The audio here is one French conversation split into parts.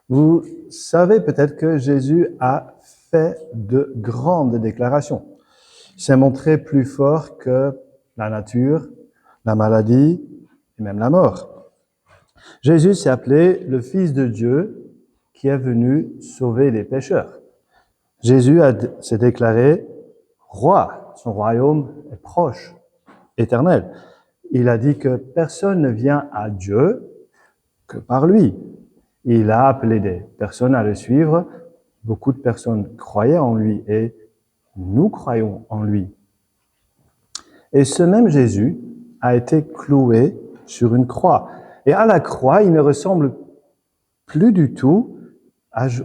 Vous savez peut-être que Jésus a fait de grandes déclarations. Il s'est montré plus fort que la nature, la maladie et même la mort. Jésus s'est appelé le Fils de Dieu qui est venu sauver les pécheurs. Jésus s'est déclaré roi. Son royaume est proche, éternel. Il a dit que personne ne vient à Dieu que par lui. Il a appelé des personnes à le suivre. Beaucoup de personnes croyaient en lui et nous croyons en lui. Et ce même Jésus a été cloué sur une croix. Et à la croix, il ne ressemble plus du tout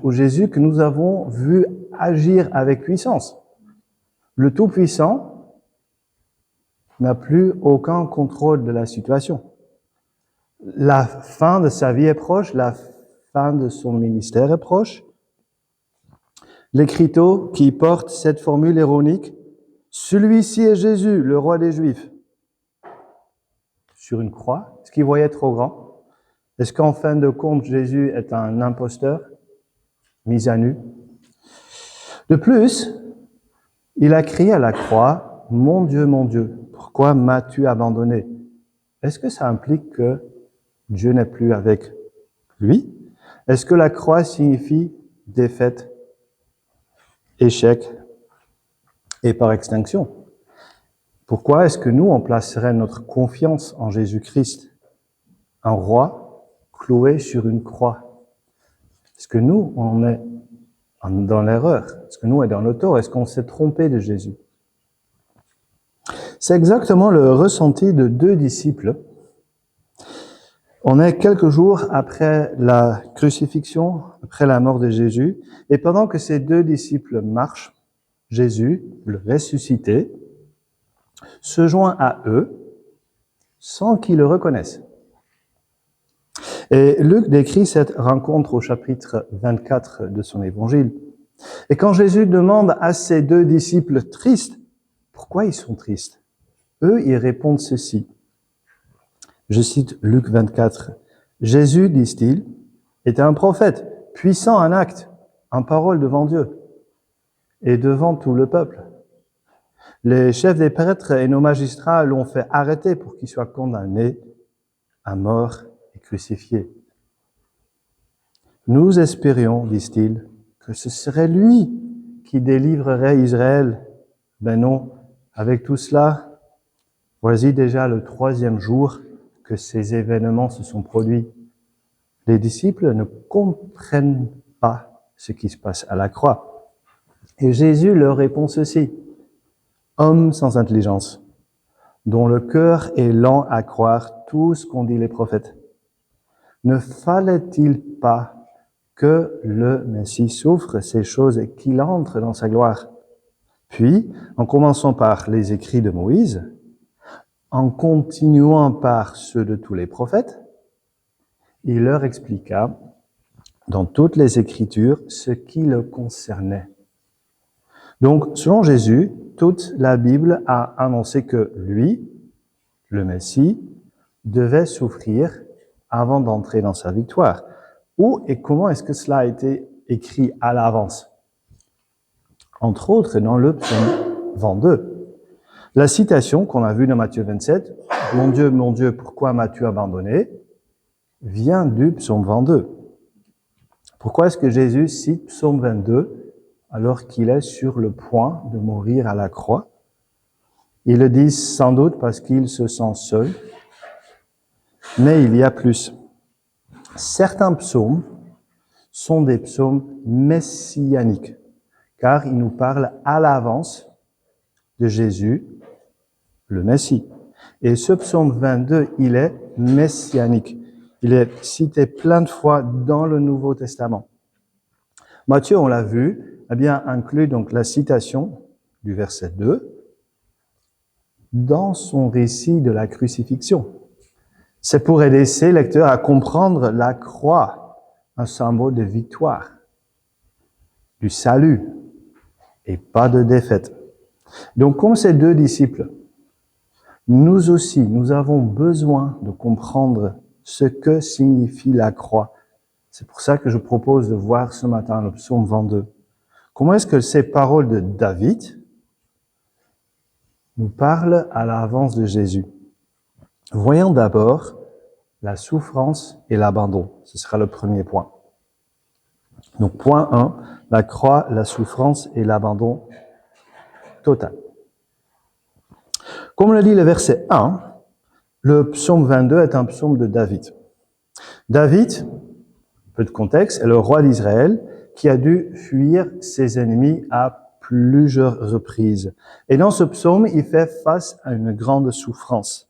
au Jésus que nous avons vu agir avec puissance. Le Tout-Puissant n'a plus aucun contrôle de la situation. La fin de sa vie est proche, la fin de son ministère est proche. L'écriteau qui porte cette formule ironique, « Celui-ci est Jésus, le roi des Juifs », sur une croix, est-ce qu'il voyait trop grand? Est-ce qu'en fin de compte, Jésus est un imposteur, mis à nu? De plus, il a crié à la croix, « Mon Dieu, pourquoi m'as-tu abandonné ?» Est-ce que ça implique que Dieu n'est plus avec lui? Est-ce que la croix signifie défaite, échec et par extinction? Pourquoi est-ce que nous, on placerait notre confiance en Jésus-Christ, un roi cloué sur une croix? Est-ce que nous, on est dans l'erreur? Est-ce que nous, on est dans le tort? Est-ce qu'on s'est trompé de Jésus? C'est exactement le ressenti de deux disciples. On est quelques jours après la crucifixion, après la mort de Jésus, et pendant que ces deux disciples marchent, Jésus, le ressuscité, se joint à eux sans qu'ils le reconnaissent. Et Luc décrit cette rencontre au chapitre 24 de son évangile. Et quand Jésus demande à ses deux disciples tristes, pourquoi ils sont tristes? Eux, ils répondent ceci. Je cite Luc 24. Jésus, disent-ils, était un prophète, puissant en actes, en parole devant Dieu et devant tout le peuple. Les chefs des prêtres et nos magistrats l'ont fait arrêter pour qu'il soit condamné à mort et crucifié. Nous espérions, disent-ils, que ce serait lui qui délivrerait Israël. Ben non, avec tout cela, voici déjà le 3e jour que ces événements se sont produits. Les disciples ne comprennent pas ce qui se passe à la croix. Et Jésus leur répond ceci. Homme sans intelligence, dont le cœur est lent à croire tout ce qu'ont dit les prophètes. Ne fallait-il pas que le Messie souffre ces choses et qu'il entre dans sa gloire? Puis, en commençant par les écrits de Moïse, en continuant par ceux de tous les prophètes, il leur expliqua dans toutes les Écritures ce qui le concernait. Donc, selon Jésus, toute la Bible a annoncé que lui, le Messie, devait souffrir avant d'entrer dans sa victoire. Où et comment est-ce que cela a été écrit à l'avance? Entre autres, dans le psaume 22. La citation qu'on a vue dans Matthieu 27, « mon Dieu, pourquoi m'as-tu abandonné ?» vient du psaume 22. Pourquoi est-ce que Jésus cite psaume 22 alors qu'il est sur le point de mourir à la croix? Il le dit sans doute parce qu'il se sent seul, mais il y a plus. Certains psaumes sont des psaumes messianiques, car ils nous parlent à l'avance de Jésus, le Messie. Et ce psaume 22, il est messianique. Il est cité plein de fois dans le Nouveau Testament. Matthieu, on l'a vu, a bien inclus donc la citation du verset 2 dans son récit de la crucifixion. C'est pour aider ses lecteurs à comprendre la croix, un symbole de victoire, du salut et pas de défaite. Donc, comme ces deux disciples, nous aussi, nous avons besoin de comprendre ce que signifie la croix. C'est pour ça que je propose de voir ce matin le psaume 22. Comment est-ce que ces paroles de David nous parlent à l'avance de Jésus? Voyons d'abord la souffrance et l'abandon. Ce sera le premier point. Donc, point 1, la croix, la souffrance et l'abandon total. Comme le dit le verset 1, le psaume 22 est un psaume de David. David, peu de contexte, est le roi d'Israël qui a dû fuir ses ennemis à plusieurs reprises. Et dans ce psaume, il fait face à une grande souffrance.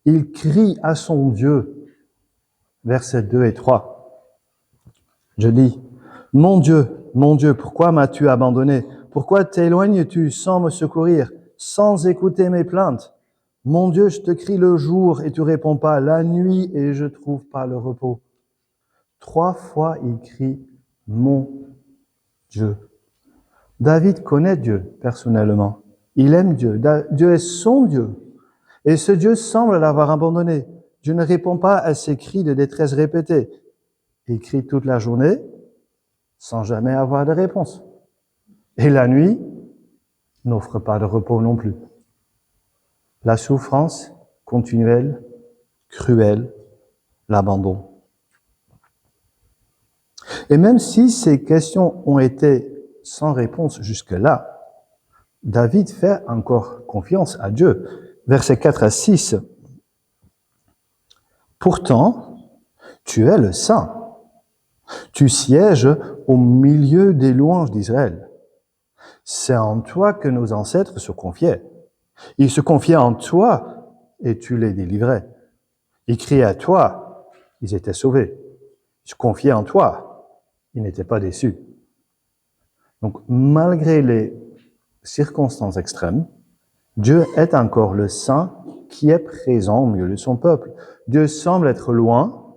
Il crie à son Dieu, versets 2 et 3. Je lis, mon Dieu, pourquoi m'as-tu abandonné? Pourquoi t'éloignes-tu sans me secourir, sans écouter mes plaintes? Mon Dieu, je te crie le jour et tu réponds pas, la nuit et je trouve pas le repos. 3 fois il crie mon Dieu. David connaît Dieu personnellement. Il aime Dieu. Dieu est son Dieu. Et ce Dieu semble l'avoir abandonné. Dieu ne répond pas à ses cris de détresse répétés. Il crie toute la journée sans jamais avoir de réponse. Et la nuit n'offre pas de repos non plus. La souffrance continuelle, cruelle, l'abandon. Et même si ces questions ont été sans réponse jusque-là, David fait encore confiance à Dieu. Versets 4 à 6. Pourtant, tu es le Saint. Tu sièges au milieu des louanges d'Israël. C'est en toi que nos ancêtres se confiaient. Ils se confiaient en toi et tu les délivrais. Ils criaient à toi, ils étaient sauvés. Ils se confiaient en toi, ils n'étaient pas déçus. Donc, malgré les circonstances extrêmes, Dieu est encore le Saint qui est présent au milieu de son peuple. Dieu semble être loin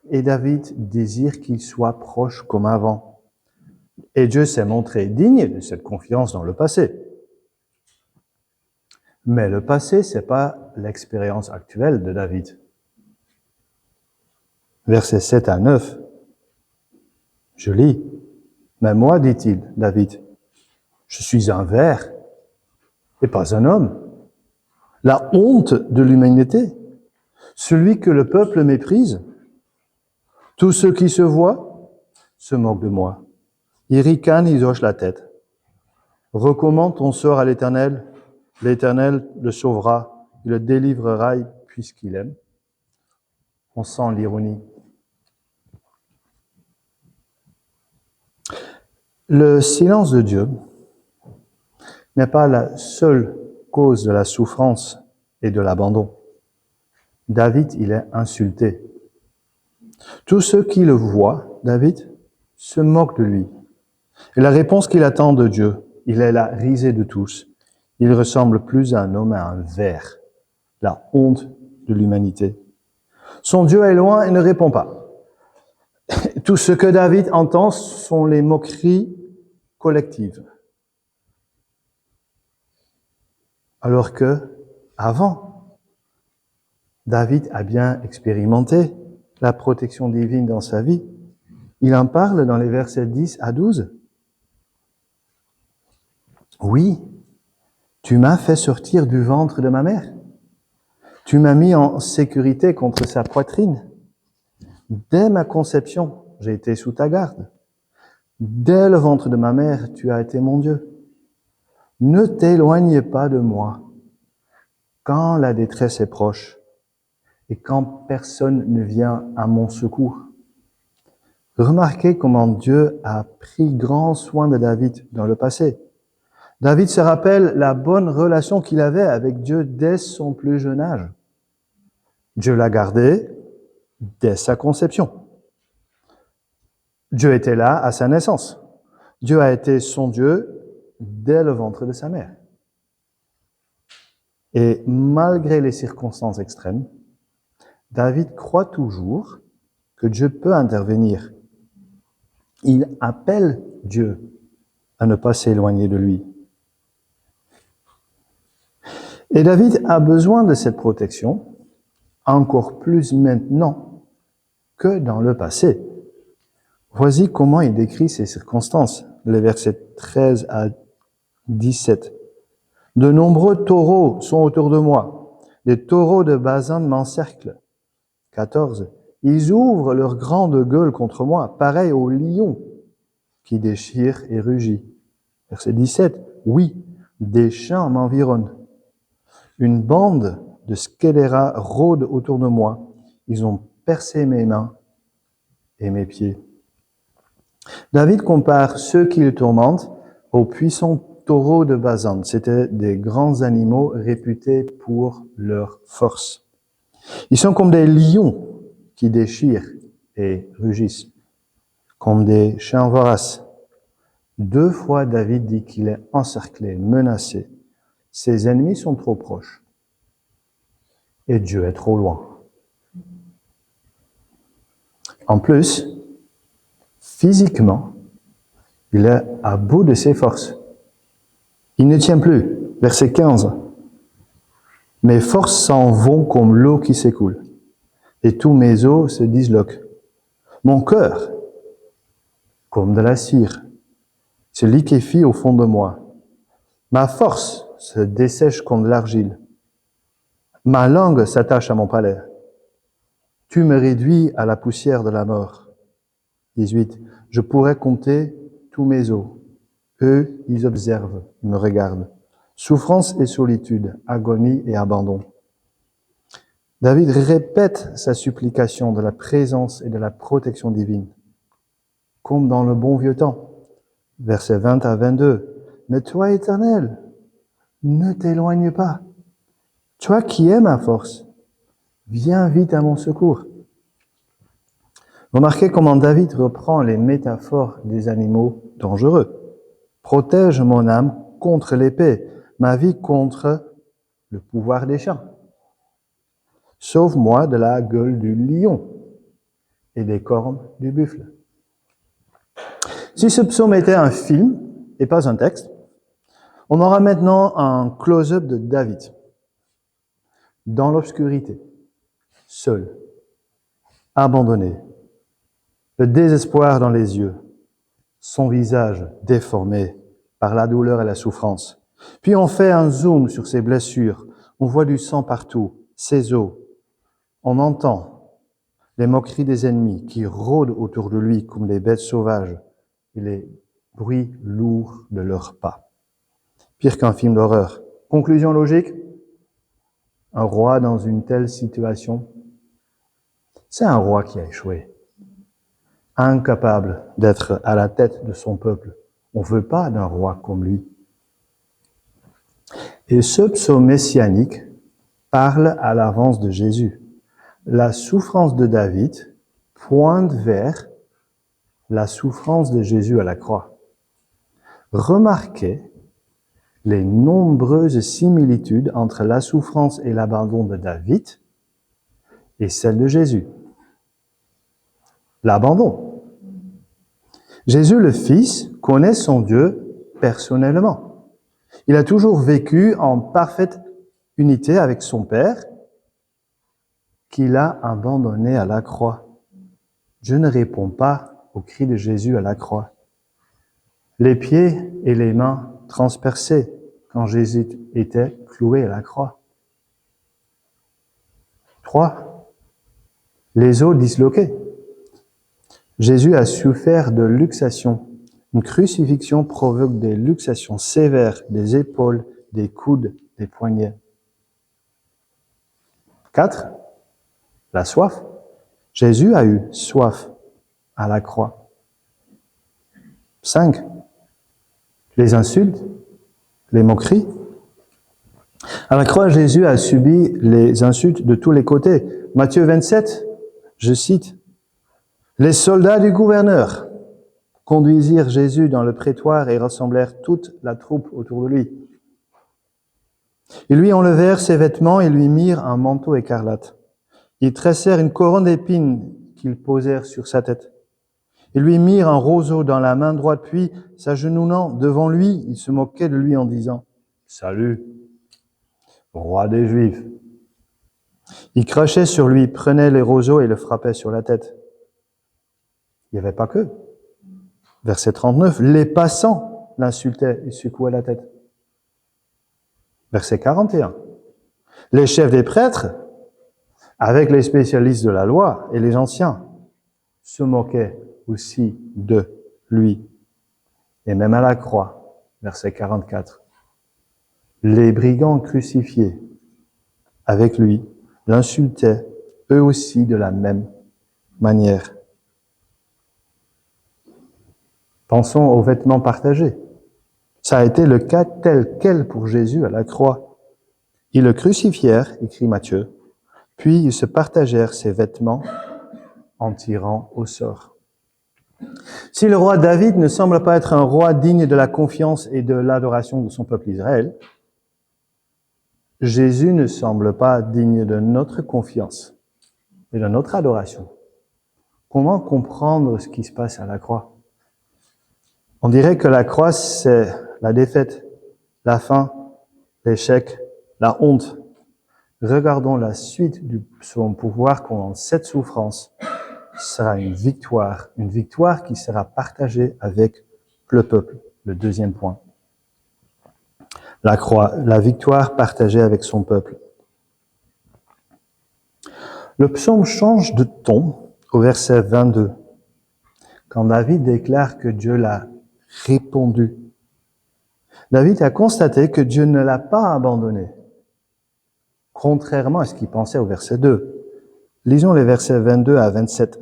et David désire qu'il soit proche comme avant. Et Dieu s'est montré digne de cette confiance dans le passé. Mais le passé, c'est pas l'expérience actuelle de David. Versets 7 à 9. Je lis. Mais moi, dit-il, David, je suis un ver et pas un homme. La honte de l'humanité, celui que le peuple méprise. Tous ceux qui se voient se moquent de moi. Ils ricanent, ils hochent la tête. Recommande ton sort à l'Éternel. L'Éternel le sauvera, il le délivrera puisqu'il aime. On sent l'ironie. Le silence de Dieu n'est pas la seule cause de la souffrance et de l'abandon. David, il est insulté. Tous ceux qui le voient, David, se moquent de lui. Et la réponse qu'il attend de Dieu, il est la risée de tous. Il ressemble plus à un homme, à un ver. La honte de l'humanité. Son Dieu est loin et ne répond pas. Tout ce que David entend sont les moqueries collectives. Alors que, avant, David a bien expérimenté la protection divine dans sa vie. Il en parle dans les versets 10 à 12. Oui, tu m'as fait sortir du ventre de ma mère. Tu m'as mis en sécurité contre sa poitrine. Dès ma conception, j'ai été sous ta garde. Dès le ventre de ma mère, tu as été mon Dieu. Ne t'éloigne pas de moi quand la détresse est proche et quand personne ne vient à mon secours. Remarquez comment Dieu a pris grand soin de David dans le passé. David se rappelle la bonne relation qu'il avait avec Dieu dès son plus jeune âge. Dieu l'a gardé dès sa conception. Dieu était là à sa naissance. Dieu a été son Dieu dès le ventre de sa mère. Et malgré les circonstances extrêmes, David croit toujours que Dieu peut intervenir. Il appelle Dieu à ne pas s'éloigner de lui. Et David a besoin de cette protection, encore plus maintenant que dans le passé. Voici comment il décrit ces circonstances, les versets 13 à 17. De nombreux taureaux sont autour de moi. Les taureaux de Basan m'encerclent. 14. Ils ouvrent leur grande gueule contre moi, pareil au lion qui déchire et rugit. Verset 17. Oui, des chiens m'environnent. Une bande de scélérats rôde autour de moi. Ils ont percé mes mains et mes pieds. David compare ceux qu'il tourmente aux puissants taureaux de Basan. C'étaient des grands animaux réputés pour leur force. Ils sont comme des lions qui déchirent et rugissent, comme des chiens voraces. 2 fois David dit qu'il est encerclé, menacé. Ses ennemis sont trop proches. Et Dieu est trop loin. En plus, physiquement, il est à bout de ses forces. Il ne tient plus. Verset 15. Mes forces s'en vont comme l'eau qui s'écoule, et tous mes os se disloquent. Mon cœur, comme de la cire, se liquéfie au fond de moi. Ma force se dessèche comme de l'argile. Ma langue s'attache à mon palais. Tu me réduis à la poussière de la mort. 18. Je pourrais compter tous mes os. Eux, ils observent, ils me regardent. Souffrance et solitude, agonie et abandon. David répète sa supplication de la présence et de la protection divine, comme dans le bon vieux temps. Versets 20 à 22. Mais toi, Éternel, ne t'éloigne pas. Toi qui es ma force, viens vite à mon secours. Remarquez comment David reprend les métaphores des animaux dangereux. Protège mon âme contre l'épée, ma vie contre le pouvoir des chiens. Sauve-moi de la gueule du lion et des cornes du buffle. Si ce psaume était un film et pas un texte, on aura maintenant un close-up de David, dans l'obscurité, seul, abandonné, le désespoir dans les yeux, son visage déformé par la douleur et la souffrance. Puis on fait un zoom sur ses blessures, on voit du sang partout, ses os. On entend les moqueries des ennemis qui rôdent autour de lui comme des bêtes sauvages et les bruits lourds de leurs pas. Pire qu'un film d'horreur. Conclusion logique, un roi dans une telle situation, c'est un roi qui a échoué. Incapable d'être à la tête de son peuple. On ne veut pas d'un roi comme lui. Et ce psaume messianique parle à l'avance de Jésus. La souffrance de David pointe vers la souffrance de Jésus à la croix. Remarquez les nombreuses similitudes entre la souffrance et l'abandon de David et celle de Jésus. L'abandon. Jésus le Fils connaît son Dieu personnellement. Il a toujours vécu en parfaite unité avec son Père qu'il a abandonné à la croix. Dieu ne répond pas au cri de Jésus à la croix. Les pieds et les mains transpercés quand Jésus était cloué à la croix. 3. Les os disloqués. Jésus a souffert de luxations. Une crucifixion provoque des luxations sévères des épaules, des coudes, des poignets. 4. La soif. Jésus a eu soif à la croix. 5. Les insultes, les moqueries. À la croix, Jésus a subi les insultes de tous les côtés. Matthieu 27, je cite, « Les soldats du gouverneur conduisirent Jésus dans le prétoire et rassemblèrent toute la troupe autour de lui. Ils lui enlevèrent ses vêtements et lui mirent un manteau écarlate. Ils tressèrent une couronne d'épines qu'ils posèrent sur sa tête. Ils lui mirent un roseau dans la main droite, puis, s'agenouillant devant lui, ils se moquaient de lui en disant « Salut, roi des Juifs !» Ils crachaient sur lui, prenaient les roseaux et le frappaient sur la tête. Il n'y avait pas que. Verset 39, les passants l'insultaient et secouaient la tête. Verset 41, les chefs des prêtres, avec les spécialistes de la loi et les anciens, se moquaient aussi de lui. Et même à la croix, verset 44, les brigands crucifiés avec lui l'insultaient eux aussi de la même manière. Pensons aux vêtements partagés. Ça a été le cas tel quel pour Jésus à la croix. Ils le crucifièrent, écrit Matthieu, puis ils se partagèrent ses vêtements en tirant au sort. Si le roi David ne semble pas être un roi digne de la confiance et de l'adoration de son peuple Israël, Jésus ne semble pas digne de notre confiance et de notre adoration. Comment comprendre ce qui se passe à la croix? On dirait que la croix, c'est la défaite, la fin, l'échec, la honte. Regardons la suite du psaume pour voir comment cette souffrance sera une victoire qui sera partagée avec le peuple. Le deuxième point. La croix, la victoire partagée avec son peuple. Le psaume change de ton au verset 22, quand David déclare que Dieu l'a répondu. David a constaté que Dieu ne l'a pas abandonné, contrairement à ce qu'il pensait au verset 2. Lisons les versets 22 à 27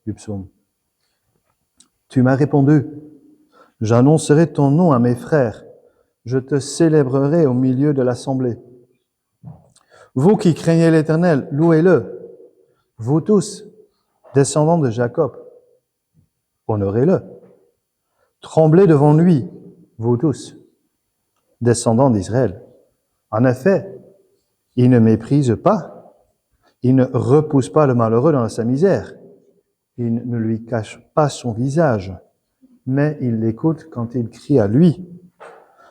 du psaume. Tu m'as répondu, j'annoncerai ton nom à mes frères, je te célébrerai au milieu de l'assemblée. Vous qui craignez l'Éternel, louez-le. Vous tous, descendants de Jacob, honorez-le. Tremblez devant lui, vous tous, descendants d'Israël. En effet, il ne méprise pas, il ne repousse pas le malheureux dans sa misère, il ne lui cache pas son visage, mais il l'écoute quand il crie à lui.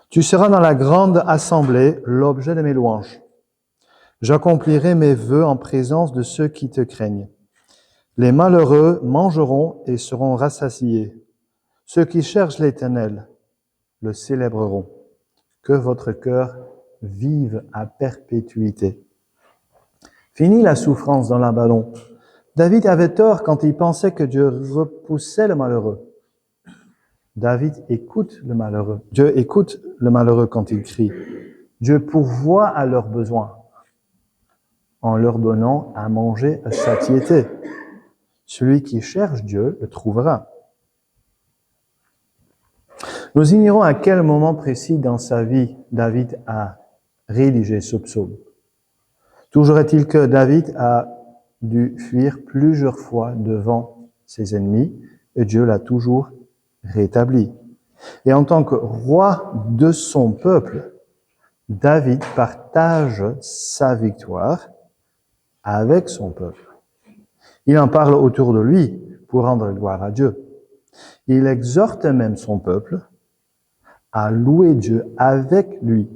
Tu seras dans la grande assemblée l'objet de mes louanges. J'accomplirai mes vœux en présence de ceux qui te craignent. Les malheureux mangeront et seront rassasiés. Ceux qui cherchent l'Éternel le célébreront. Que votre cœur vive à perpétuité. Fini la souffrance dans l'abandon. David avait tort quand il pensait que Dieu repoussait le malheureux. David écoute le malheureux. Dieu écoute le malheureux quand il crie. Dieu pourvoit à leurs besoins en leur donnant à manger à satiété. Celui qui cherche Dieu le trouvera. Nous ignorons à quel moment précis dans sa vie David a rédigé ce psaume. Toujours est-il que David a dû fuir plusieurs fois devant ses ennemis et Dieu l'a toujours rétabli. Et en tant que roi de son peuple, David partage sa victoire avec son peuple. Il en parle autour de lui pour rendre gloire à Dieu. Il exhorte même son peuple à louer Dieu avec lui.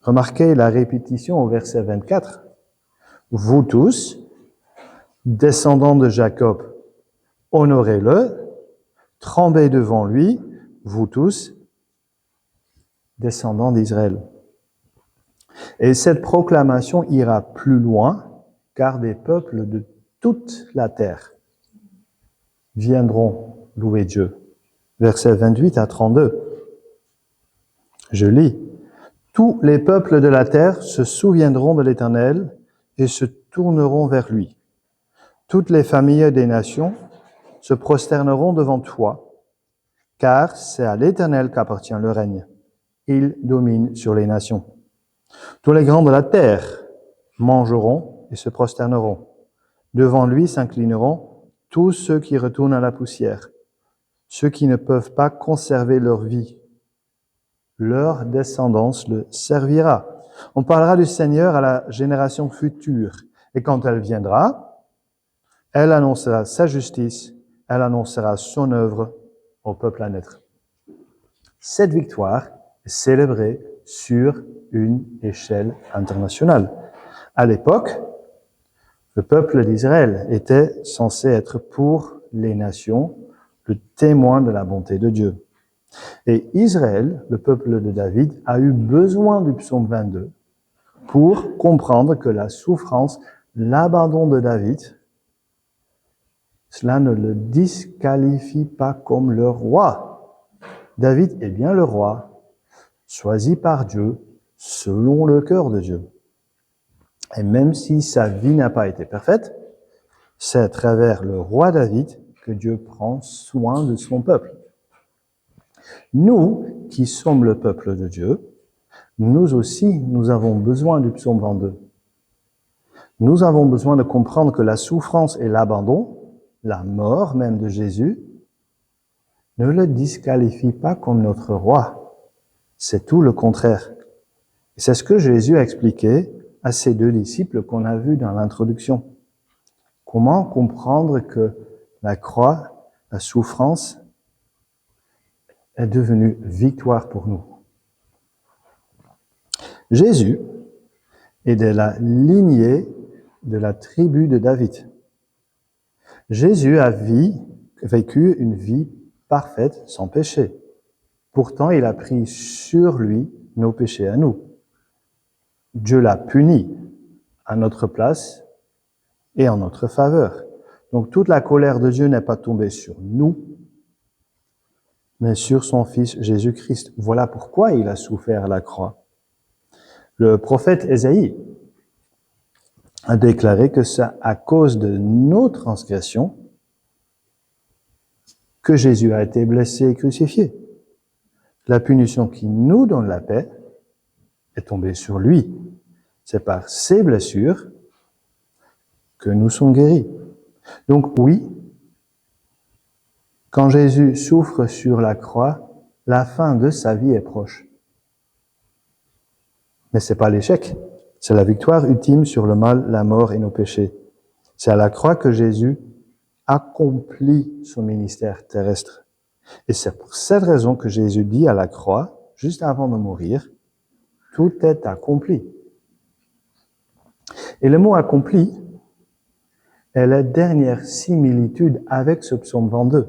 Remarquez la répétition au verset 24. Vous tous, descendants de Jacob, honorez-le, tremblez devant lui, vous tous, descendants d'Israël. Et cette proclamation ira plus loin, car des peuples de toute la terre viendront louer Dieu. Versets 28 à 32. Je lis. Tous les peuples de la terre se souviendront de l'Éternel et se tourneront vers lui. Toutes les familles des nations se prosterneront devant toi, car c'est à l'Éternel qu'appartient le règne. Il domine sur les nations. Tous les grands de la terre mangeront et se prosterneront. Devant lui s'inclineront tous ceux qui retournent à la poussière, ceux qui ne peuvent pas conserver leur vie. Leur descendance le servira. On parlera du Seigneur à la génération future. Et quand elle viendra, elle annoncera sa justice, elle annoncera son œuvre au peuple à naître. Cette victoire est célébrée sur une échelle internationale. À l'époque, le peuple d'Israël était censé être pour les nations, le témoin de la bonté de Dieu. Et Israël, le peuple de David, a eu besoin du psaume 22 pour comprendre que la souffrance, l'abandon de David, cela ne le disqualifie pas comme le roi. David est bien le roi, choisi par Dieu, selon le cœur de Dieu. Et même si sa vie n'a pas été parfaite, c'est à travers le roi David que Dieu prend soin de son peuple. Nous, qui sommes le peuple de Dieu, nous aussi, nous avons besoin du psaume 22. Nous avons besoin de comprendre que la souffrance et l'abandon, la mort même de Jésus, ne le disqualifient pas comme notre roi. C'est tout le contraire. C'est ce que Jésus a expliqué à ses deux disciples qu'on a vus dans l'introduction. Comment comprendre que la croix, la souffrance, est devenue victoire pour nous. Jésus est de la lignée de la tribu de David. Jésus a vécu une vie parfaite, sans péché. Pourtant, il a pris sur lui nos péchés à nous. Dieu l'a puni à notre place et en notre faveur. Donc toute la colère de Dieu n'est pas tombée sur nous, mais sur son Fils Jésus-Christ. Voilà pourquoi il a souffert à la croix. Le prophète Ésaïe a déclaré que c'est à cause de nos transgressions que Jésus a été blessé et crucifié. La punition qui nous donne la paix est tombée sur lui. C'est par ses blessures que nous sommes guéris. Donc oui, quand Jésus souffre sur la croix, la fin de sa vie est proche. Mais c'est pas l'échec. C'est la victoire ultime sur le mal, la mort et nos péchés. C'est à la croix que Jésus accomplit son ministère terrestre. Et c'est pour cette raison que Jésus dit à la croix, juste avant de mourir, tout est accompli. Et le mot accompli est la dernière similitude avec ce psaume 22,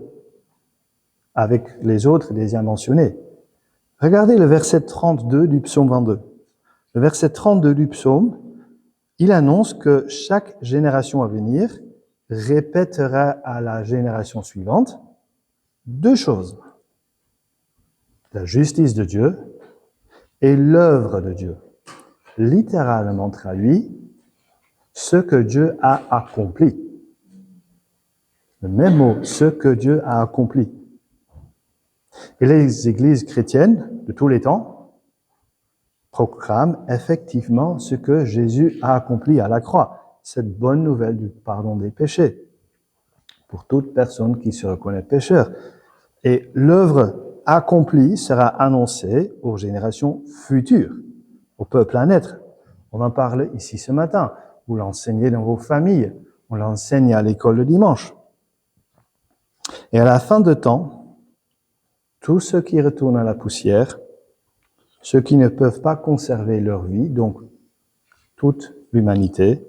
avec les autres déjà mentionnés. Regardez le verset 32 du psaume 22. Le verset 32 du psaume, il annonce que chaque génération à venir répétera à la génération suivante deux choses. La justice de Dieu et l'œuvre de Dieu. Littéralement traduit, ce que Dieu a accompli. Le même mot, ce que Dieu a accompli. Et les églises chrétiennes de tous les temps proclament effectivement ce que Jésus a accompli à la croix. Cette bonne nouvelle du pardon des péchés pour toute personne qui se reconnaît pécheur. Et l'œuvre accomplie sera annoncée aux générations futures, au peuple à naître. On en parle ici ce matin. Vous l'enseignez dans vos familles. On l'enseigne à l'école le dimanche. Et à la fin de temps, tous ceux qui retournent à la poussière, ceux qui ne peuvent pas conserver leur vie, donc toute l'humanité,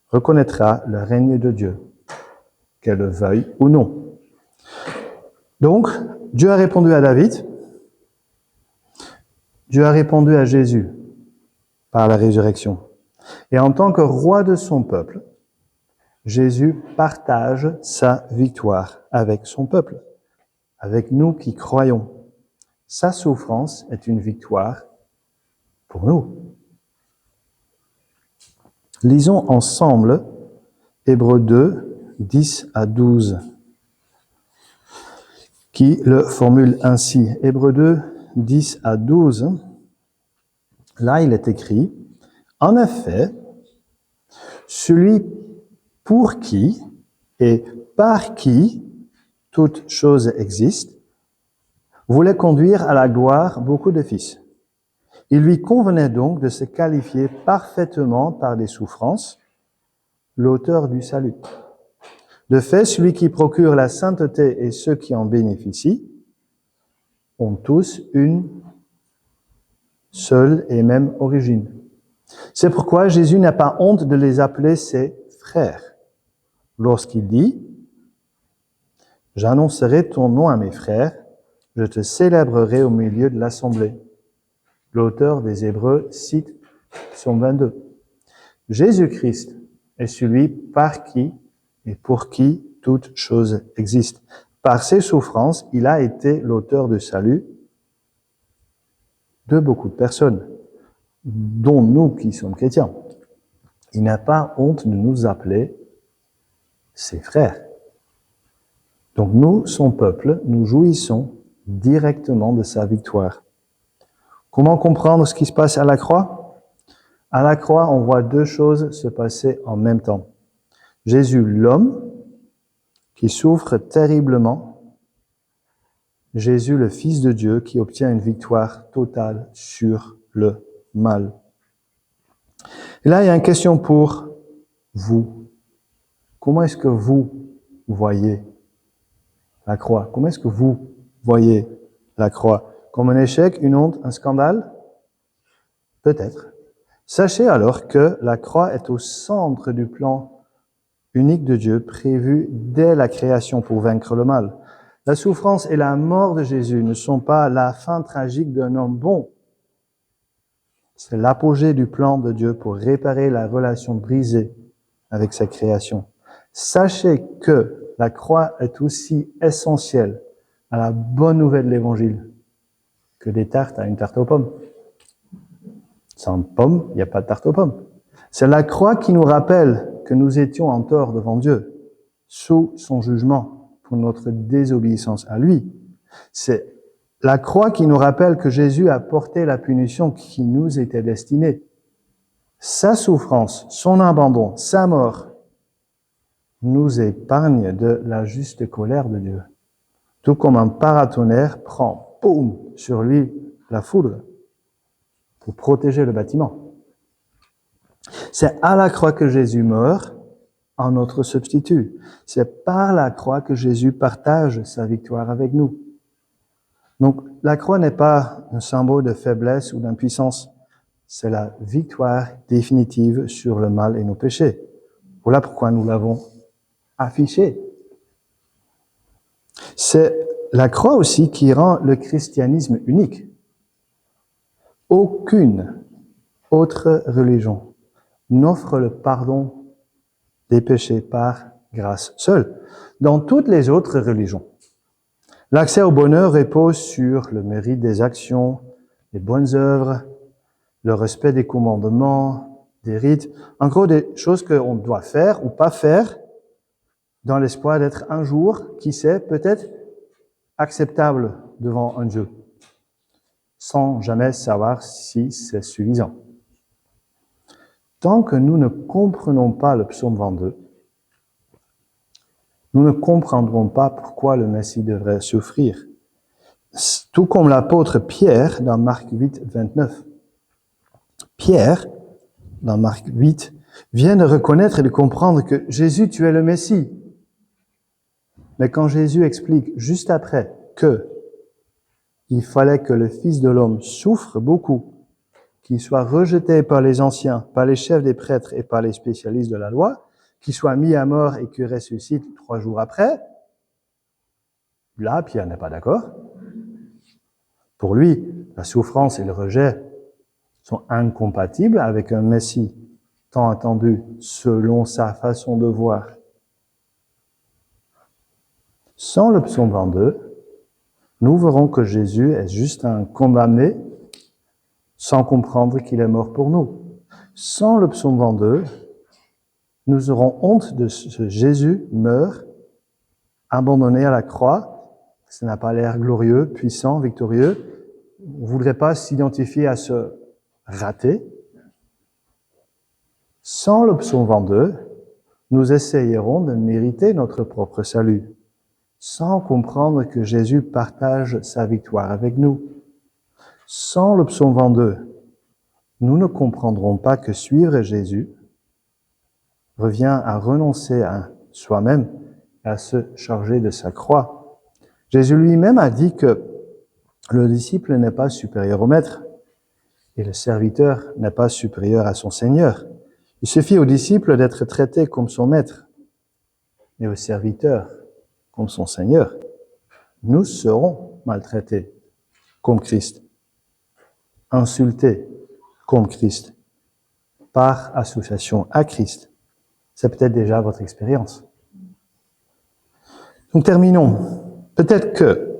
reconnaîtra le règne de Dieu, qu'elle le veuille ou non. Donc, Dieu a répondu à David, Dieu a répondu à Jésus par la résurrection. Et en tant que roi de son peuple, Jésus partage sa victoire avec son peuple, avec nous qui croyons. Sa souffrance est une victoire pour nous. Lisons ensemble Hébreux 2, 10 à 12, qui le formule ainsi. Hébreux 2, 10 à 12, là il est écrit, « En effet, celui pour qui et par qui toute chose existe, voulait conduire à la gloire beaucoup de fils. Il lui convenait donc de se qualifier parfaitement par des souffrances, l'auteur du salut. De fait, celui qui procure la sainteté et ceux qui en bénéficient ont tous une seule et même origine. C'est pourquoi Jésus n'a pas honte de les appeler ses frères. Lorsqu'il dit J'annoncerai ton nom à mes frères, je te célébrerai au milieu de l'assemblée. L'auteur des Hébreux cite Psaume 22. Jésus-Christ est celui par qui et pour qui toute chose existe. Par ses souffrances, il a été l'auteur du salut de beaucoup de personnes, dont nous qui sommes chrétiens. Il n'a pas honte de nous appeler ses frères. Donc nous, son peuple, nous jouissons directement de sa victoire. Comment comprendre ce qui se passe à la croix? À la croix, on voit deux choses se passer en même temps. Jésus, l'homme, qui souffre terriblement. Jésus, le Fils de Dieu, qui obtient une victoire totale sur le mal. Et là, il y a une question pour vous. Comment est-ce que vous voyez la croix? Comment est-ce que vous voyez la croix? Comme un échec, une honte, un scandale? Peut-être. Sachez alors que la croix est au centre du plan unique de Dieu prévu dès la création pour vaincre le mal. La souffrance et la mort de Jésus ne sont pas la fin tragique d'un homme bon. C'est l'apogée du plan de Dieu pour réparer la relation brisée avec sa création. Sachez que la croix est aussi essentielle à la bonne nouvelle de l'Évangile que des tartes à une tarte aux pommes. Sans pomme, il n'y a pas de tarte aux pommes. C'est la croix qui nous rappelle que nous étions en tort devant Dieu, sous son jugement pour notre désobéissance à lui. C'est la croix qui nous rappelle que Jésus a porté la punition qui nous était destinée. Sa souffrance, son abandon, sa mort nous épargne de la juste colère de Dieu. Tout comme un paratonnerre prend, boum, sur lui la foudre pour protéger le bâtiment. C'est à la croix que Jésus meurt en notre substitut. C'est par la croix que Jésus partage sa victoire avec nous. Donc, la croix n'est pas un symbole de faiblesse ou d'impuissance. C'est la victoire définitive sur le mal et nos péchés. Voilà pourquoi nous l'avons affiché. C'est la croix aussi qui rend le christianisme unique. Aucune autre religion n'offre le pardon des péchés par grâce seule. Dans toutes les autres religions, l'accès au bonheur repose sur le mérite des actions, des bonnes œuvres, le respect des commandements, des rites, en gros des choses qu'on doit faire ou pas faire dans l'espoir d'être un jour, qui sait, peut-être acceptable devant un Dieu, sans jamais savoir si c'est suffisant. Tant que nous ne comprenons pas le psaume 22, nous ne comprendrons pas pourquoi le Messie devrait souffrir. Tout comme l'apôtre Pierre dans Marc 8, 29. Pierre, dans Marc 8, vient de reconnaître et de comprendre que Jésus, tu es le Messie. Mais quand Jésus explique juste après que il fallait que le Fils de l'homme souffre beaucoup, qu'il soit rejeté par les anciens, par les chefs des prêtres et par les spécialistes de la loi, qu'il soit mis à mort et qu'il ressuscite 3 jours après, là, Pierre n'est pas d'accord. Pour lui, la souffrance et le rejet sont incompatibles avec un Messie tant attendu selon sa façon de voir. Sans le psaume 22, nous verrons que Jésus est juste un condamné sans comprendre qu'il est mort pour nous. Sans le psaume 22, nous aurons honte de ce Jésus meurt, abandonné à la croix. Ça n'a pas l'air glorieux, puissant, victorieux. On ne voudrait pas s'identifier à ce raté. Sans le psaume 22, nous essayerons de mériter notre propre salut, sans comprendre que Jésus partage sa victoire avec nous. Sans le psaume 22, nous ne comprendrons pas que suivre Jésus revient à renoncer à soi-même et à se charger de sa croix. Jésus lui-même a dit que le disciple n'est pas supérieur au maître et le serviteur n'est pas supérieur à son Seigneur. Il suffit au disciple d'être traité comme son maître et au serviteur comme son Seigneur, nous serons maltraités comme Christ, insultés comme Christ, par association à Christ. C'est peut-être déjà votre expérience. Donc terminons. Peut-être que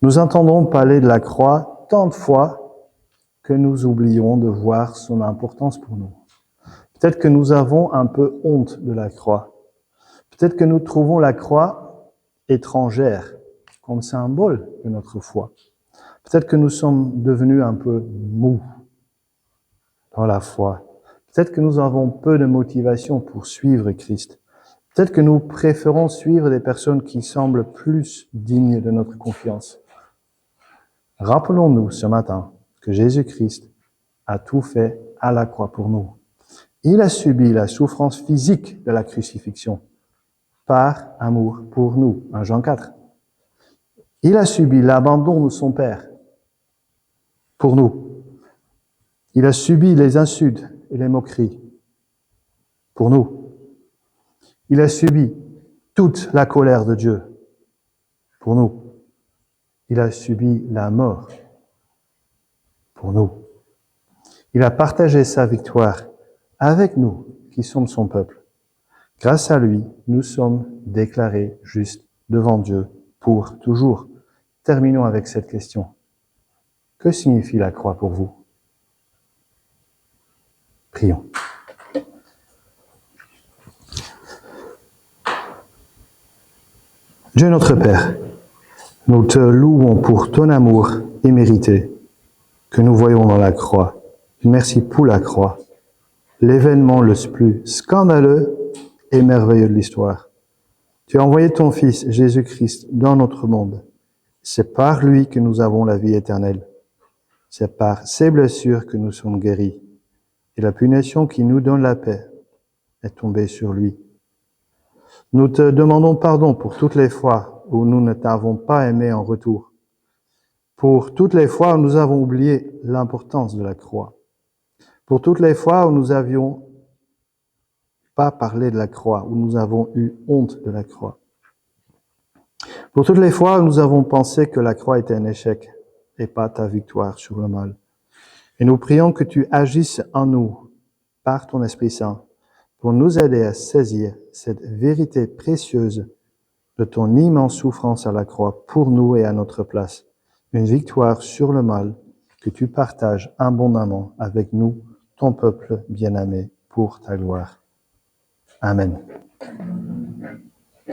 nous entendons parler de la croix tant de fois que nous oublions de voir son importance pour nous. Peut-être que nous avons un peu honte de la croix. Peut-être que nous trouvons la croix étrangère, comme symbole de notre foi. Peut-être que nous sommes devenus un peu mous dans la foi. Peut-être que nous avons peu de motivation pour suivre Christ. Peut-être que nous préférons suivre des personnes qui semblent plus dignes de notre confiance. Rappelons-nous ce matin que Jésus-Christ a tout fait à la croix pour nous. Il a subi la souffrance physique de la crucifixion par amour pour nous, 1 Jean 4. Il a subi l'abandon de son Père pour nous. Il a subi les insultes et les moqueries pour nous. Il a subi toute la colère de Dieu pour nous. Il a subi la mort pour nous. Il a partagé sa victoire avec nous qui sommes son peuple. Grâce à lui, nous sommes déclarés justes devant Dieu pour toujours. Terminons avec cette question. Que signifie la croix pour vous? Prions. Dieu notre Père, nous te louons pour ton amour immérité que nous voyons dans la croix. Merci pour la croix, l'événement le plus scandaleux et merveilleux de l'histoire. Tu as envoyé ton Fils Jésus-Christ dans notre monde. C'est par lui que nous avons la vie éternelle. C'est par ses blessures que nous sommes guéris. Et la punition qui nous donne la paix est tombée sur lui. Nous te demandons pardon pour toutes les fois où nous ne t'avons pas aimé en retour. Pour toutes les fois où nous avons oublié l'importance de la croix. Pour toutes les fois où nous avions pas parlé de la croix, où nous avons eu honte de la croix. Pour toutes les fois où nous avons pensé que la croix était un échec et pas ta victoire sur le mal. Et nous prions que tu agisses en nous par ton Esprit Saint pour nous aider à saisir cette vérité précieuse de ton immense souffrance à la croix pour nous et à notre place. Une victoire sur le mal que tu partages abondamment avec nous, ton peuple bien-aimé, pour ta gloire. Amen.